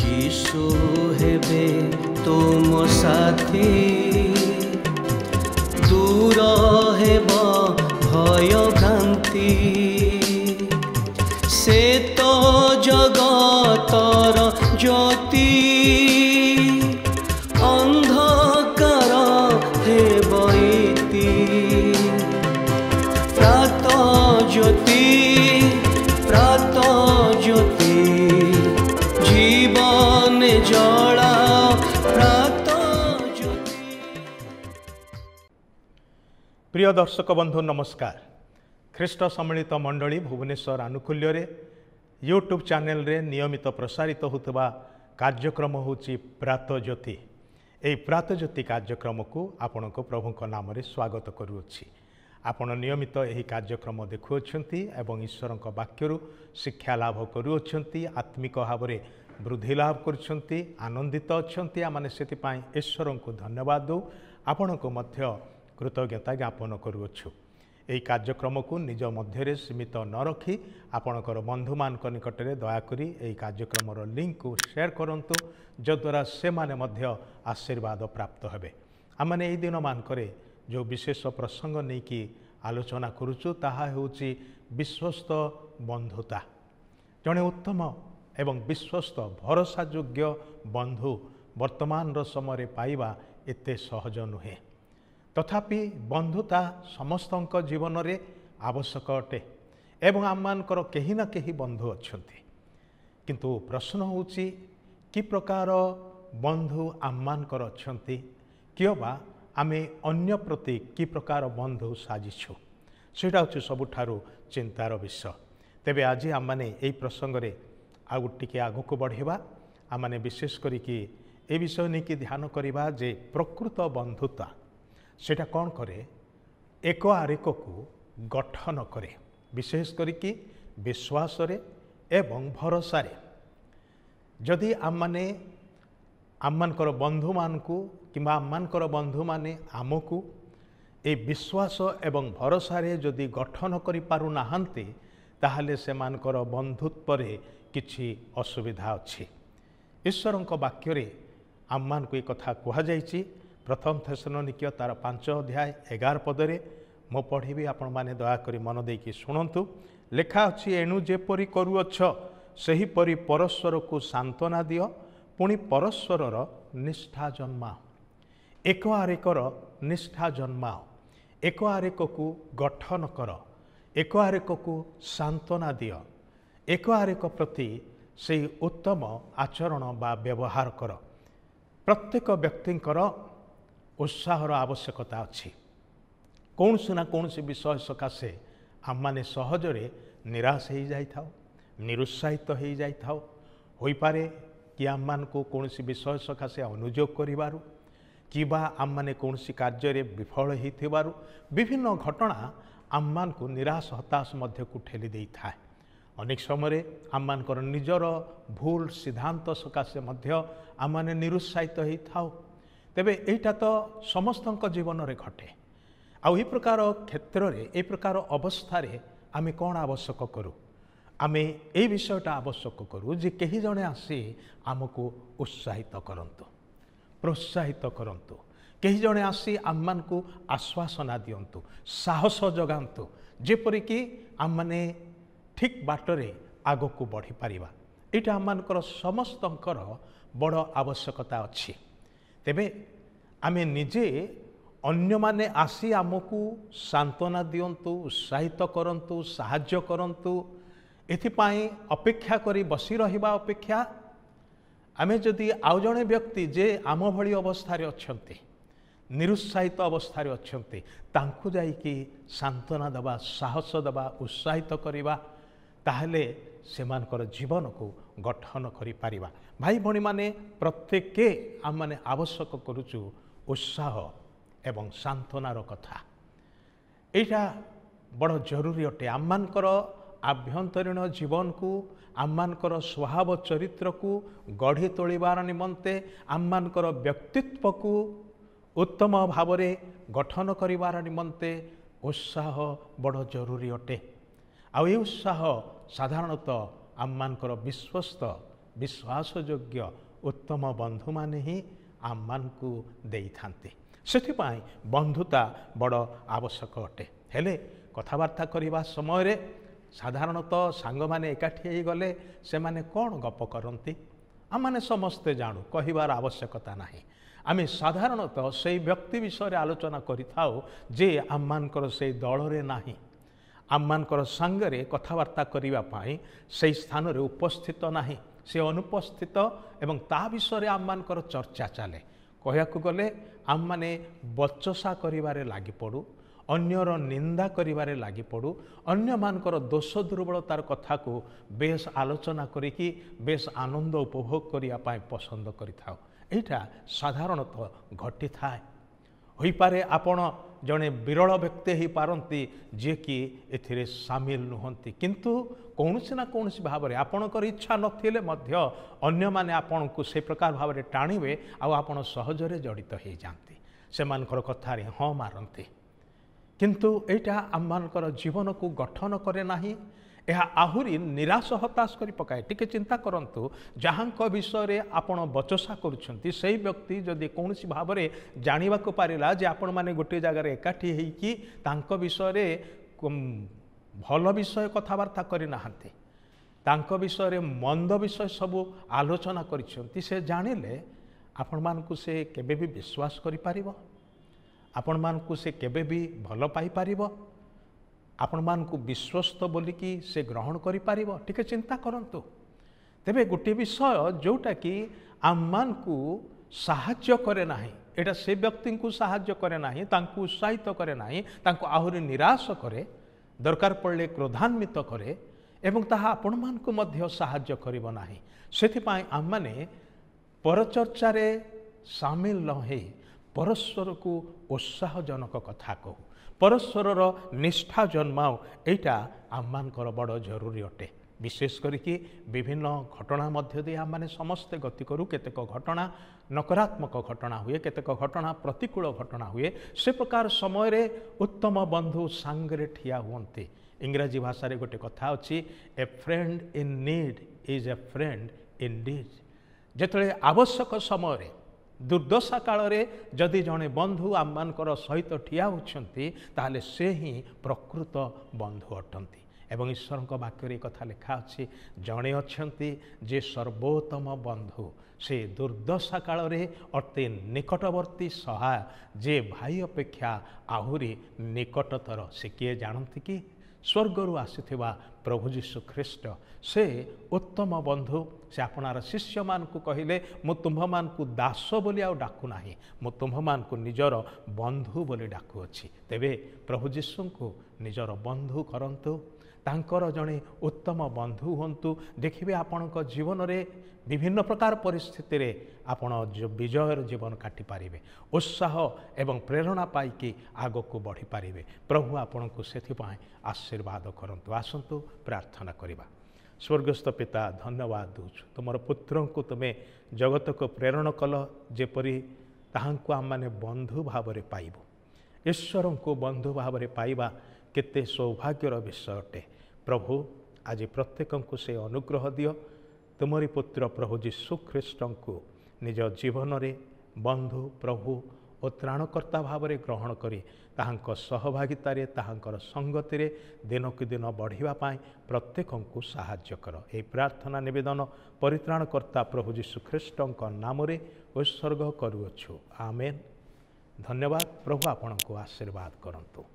यीशु हेबे तुम साथी दूर हेब भय भ्रांति से तो जगतर ज्योति अंधकार हेब इति प्रात ज्योति जीवन जला प्रात ज्योति। प्रिय दर्शक बंधु नमस्कार। ख्रीष्ट सम्मिलित मंडली भुवनेश्वर आनुकूल्य रे यूट्यूब चैनल रे नियमित प्रसारित होता कार्यक्रम होची प्रात ज्योति। एई प्रात ज्योति कार्यक्रम को आपण को प्रभु नाम रे स्वागत करूछि। आपण नियमित एही कार्यक्रम देखुछंती एवं ईश्वर वाक्यरु शिक्षा लाभ करूछंती, आत्मिक भाव में वृद्धि लाभ करुछंती, आनंदित अछंती। आमाने सेति पाई ईश्वर को धन्यवाद दो, आपण को मध्य कृतज्ञता ज्ञापन करूछु। एही कार्यक्रम को निज मध्य सीमित न रखी आपणकर बंधु मान निकट में दयाकोरी एही कार्यक्रम लिंक को शेयर करंतु, जद्वारा से माने मध्य आशीर्वाद प्राप्त हेबे। आमने एही दिन मानकरे जो विशेष प्रसंग नहीं कि आलोचना करुचु ताहा हेउची विश्वस्त बंधुता। जड़े उत्तम एवं विश्वस्त भरोसा योग्य बंधु वर्तमान समय पाइबा एते सहज नुहे। तथापि बंधुता समस्त जीवन में आवश्यक अटे एवं आममानकर केही ना केही बंधु अछंती। किंतु प्रश्न होउची कि प्रकार बंधु आममानकर अछंती, कियबा आमे अन्य प्रति कि प्रकार बंधु साजिछु, सेटा होची सबुठारु चिंतार विषय। तेबे आज आम माने एई प्रसंग रे आगु टिके आगु को बढ़िबा। आम माने विशेष करी कि ए विषय नहीं कि ध्यान करिबा जे प्रकृत बंधुता सेटा कौन करे, एक आरेक को गठन करे, विशेष करी कि विश्वास रे एवं भरोसा रे। जदि आम माने आममानकर बंधु मानकु किंबा आममानकर बंधु माने आमकु ए विश्वास एवं भरोसा रे जदि गठन करि पारु नाहंती, ताहले से मानकर बंधुत्व रे किछि असुविधा अछि। ईश्वरंक वाक्य रे आममान को एक कथा कहा जाइछि। प्रथम थेसलोनिके तार 5 अध्याय 11 पदरे मो पढ़िबी, आपण माने दया करी मन देकी सुनंतु। लेखा अछि, एणु जेपरि करूअछ सेहीपरि परस्पर को सांत्वना दियो, पुणी परस्परर निष्ठा जन्माओ। एक आरेकर निष्ठा जन्माओ, एक आरेक को गठन कर, एक आरेक को सांत्वना दियो, एक आरेक प्रति से उत्तम आचरण बा व्यवहार कर। प्रत्येक व्यक्तिंकर उत्साहर आवश्यकता अछि। कौनसी ना कौनसी विषय सकाशे आम माने सहजरे निराश हो जाइथाओ, निरुत्साहित हो जाइथाओ। होई पारे कि आम मान को कौनसी विषय सकाशे अनुयोग करिबारु किबा आम माने कौनसी कार्य रे विफल होइथिबारु विभिन्न घटना आम मान को निराश हताश मध्य को ठेली देई थाए। अनेक समय आम मानकर निजर भूल सिद्धांत सकाशे मध्य आम माने निरुत्साहित होइथाओ। तेबे एटा तो समस्तक जीवन रे घटे। आ ई प्रकार क्षेत्र रे ए प्रकार अवस्था रे आमे कौन आवश्यक करू, आमे ए विषयटा आवश्यक करू जे कहीं जने आसी आमको उत्साहित करंतु, प्रोत्साहित करंतु, कहीं जने आसी आम मान को आश्वासना दियंतु, साहस जगांतु, जेपरि कि आम माने ठीक बाटरे आगो को बढ़ी पारिबा। एटा आम मानकर समस्तंकर बड़ आवश्यकता अछि। तेबे आमे निजे अन्य माने आसी आमको सांत्वना दियंतु, उत्साहित करंतु, साहाय्य करंतु, एथिपाई अपेक्षा करी बसी रहिबा अपेक्षा आमे जदि आउ जणे व्यक्ति जे आम भली अवस्था अछंती, निरुत्साहित अवस्था अछंती, तांकु जाई कि सांत्वना दबा, साहस दबा, उत्साहित करिबा, ताहले सेमानकर जीवन को गठन करि पारिबा। भाई भणी माने प्रत्येक आम माने आवश्यक करूचु उत्साह एवं सांत्वनार कथा। एटा बड़ जरूरी अटे। आम मानकर आभ्यंतरीण जीवन को, आम मानकर स्वभाव चरित्र को गढ़ी तोलिबार निमंते, आम मानकर व्यक्तित्व को उत्तम भाव में गठन करिबार निमंते उत्साह बड़ जरूरी अटे। आ उत्साह साधारणतः आम मानकर विश्वस्त विश्वासयोग्य उत्तम बंधु माने ही आम मानकु देई थांती। सेथिपाई बंधुता बड़ आवश्यक अटे। हेले कथबार्ता करने समय रे साधारणतः सांग माने एकाठी गले से माने कौन गप करती आम मैंने समस्ते जानू कहबार आवश्यकता नहीं। आम साधारणतः से व्यक्ति विषय आलोचना करिथाउ जे आम मानकर से दल रे नाही, आम मानकर सांगरे कथबार्ता करने पाई से स्थान रे उपस्थित नाही, से अनुपस्थित एवं ता विषय आम मानकर चर्चा चले। कहयाकु गले आम माने बचसा करिबारे लागि पड़ू, अन्यर निंदा करिबारे लागि पड़ू, अन्य मानकर दोष दुर्बलतार कथा को बेस आलोचना करिकी बेस आनंद उपभोग करिया पाई पसंद करिथाउ। एटा साधारणतः घटी थाए। होई पारे आपण जड़े विरल व्यक्ति ही पारंती जे कि एथिरे सामिल नुहंती, किंतु कौनसी ना कौनसी भाव में आपणकर इच्छा नथिले मध्य अन्य माने आपण को से प्रकार भाव में टाणिबे आ आपण सहजरे जड़ित हो जाती, से मानकर कथारे हाँ मारती। किंतु एटा आम मानकर जीवन को गठन करे नाही, यह आहुरी निराश हताश करि पकाए। टिके चिंता करंतु जहांक विषय रे आपण बचसा करूछंती सही व्यक्ति जदि कौनसी भाव में जानिबा को पारिला जे आपण माने गोटे जगार एकाठी हेकी तांको विषय रे भल विषय कथबार्ता करि नाहंती, तांको विषय रे मंद विषय सब आलोचना करिसंती, से जानिले आपण मानकु से केबे भी विश्वास करि पारिबो, आपण मानकु से केबे भी भल पाई पारिबो, आपण मानकु विश्वस्त बोलिकी से ग्रहण करि पारिबो। टिके चिंता करंतु। तेबे गोटे विषय जोटा कि आम मानकु साहाय्य करे नाही, एटा से व्यक्ति को साहाय्य करे नाही, तांकु उत्साहित करे नाही, तांकु आहुरी निराश करे, दरकार पड़ले क्रोधान्वित करे एवं ताहा आपण मानकु मध्य साहाय्य करिबो नाही। सेथिपाई आम माने परचर्चा रे सामिल न हे परस्पर को उत्साहजनक कथा कहू, परस्पर निष्ठा जन्माओ, एटा आम मानकर बड़ जरूरी अटे। विशेष करिकी विभिन्न घटना मध्य दे आम माने समस्ते गति करूँ। केतेक घटना नकारात्मक घटना हुए, केतेक घटना प्रतिकूल घटना हुए, से प्रकार समय रे उत्तम बंधु सांगरे ठिया हुअन्ते। इंग्राजी भाषा रे गोटे कथा अछि, a friend in need is a friend indeed. जेतले आवश्यक समय रे दुर्दशा काल रे जदि जड़े बंधु आम मानकर सहित ठिया होछंती ताहले से ही प्रकृत बंधु अटंती। एवं ईश्वर वाक्य कथा लिखा अच्छी, जड़े अच्छी जे सर्वोत्तम बंधु से दुर्दशा काल रे अति निकटवर्ती सहाय, जे भाई अपेक्षा आहुरी निकटतर। से किए जानती कि स्वर्गरु आसीथिबा प्रभु जीशु ख्रीष्ट से उत्तम बंधु। से आपणार शिष्य मान को कहिले मु तुम्ह मान को दास बोली आ डाकू नाही, मु तुम्ह मान को निजर बंधु बोली डाकू अछि। तेबे प्रभु जीशु को निजर बंधु करंतु, तांकर जड़े उत्तम बंधु हंतु। देखिए आपण जीवन रे विभिन्न प्रकार परिस्थिति रे आपण जो विजयर जीवन काटी पारिबे, उत्साह एवं प्रेरणा पाइकी आग को बढ़ी पारिबे। प्रभु आपण को सेथिपाई आशीर्वाद करंतु। आसंतु प्रार्थना करिबा। स्वर्गस्थ पिता, धन्यवाद दूछु तुमर पुत्र को तुमे जगत को प्रेरण कल, जेपरी ताहांको आम माने बंधु भाव रे पाइबो। ईश्वर को बंधु भाव रे पाइबा केते सौभाग्यर विषय अटे। प्रभु आज प्रत्येक को से अनुग्रह दियो। तुमरी पुत्र प्रभु जीशु ख्रीष्ट को निज जीवन रे बंधु प्रभु और त्राणकर्ता भाव में ग्रहण करी ताहांको सहभागिता रे ताहांकर संगति रे दिन को दिन बढ़िबा पाई प्रत्येक को साहाय्य कर। ए प्रार्थना निवेदन परित्राणकर्ता प्रभु जीशु ख्रीष्ट नाम रे उत्सर्ग करूछु। आमेन। धन्यवाद। प्रभु आपन को आशीर्वाद करंतु।